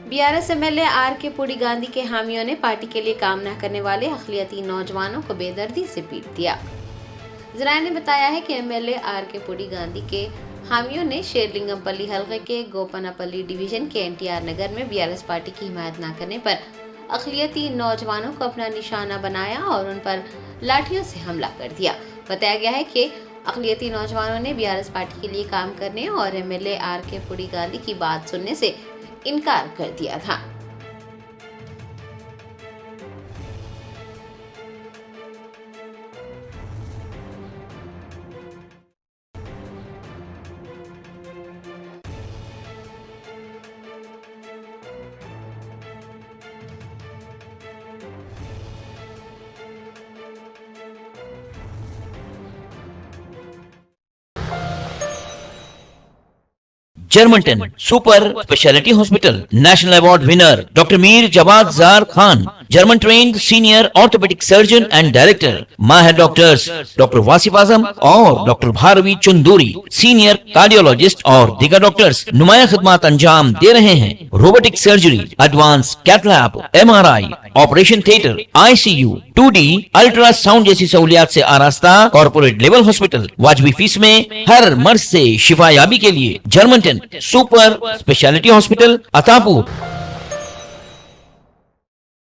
BRS MLA R K. पुडी गांधी के हामियों ने पार्टी के लिए काम न करने वाले अक़लियती नौजवानों को बेदर्दी से पीट दिया। जराये ने बताया है कि एमएलए आर.के. पुडी गांधी के हामियों ने शेरलिंगमपल्ली हलके के गोपनापल्ली डिवीजन के एनटीआर नगर में बीआरएस पार्टी की हिमायत न करने पर अक़लियती नौजवानों को अपना निशाना बनाया और उन पर लाठियों से हमला कर दिया। बताया गया है कि अक़लियती नौजवानों ने बीआरएस पार्टी के लिए काम करने और एमएलए आर.के. पुडी गांधी की बात सुनने से इनकार कर दिया था। Germanten super speciality hospital national award winner doctor Mir Jawad Zar Khan, German trained senior orthopaedic surgeon and director, माहिर डॉक्टर्स डॉक्टर वासिफ आजम और doctor Bharavi Chanduri, senior cardiologist और दीगर डॉक्टर्स नुमाया खिदमत अंजाम दे रहे हैं। Robotic surgery, advance cath lab, MRI, operation theatre, ICU, 2D ultrasound जैसी सहूलियात से आरास्ता कॉर्पोरेट लेवल हॉस्पिटल, वाजबी फीस में हर मर्ज से शिफायाबी के लिए Germanton super speciality hospital, Attapur.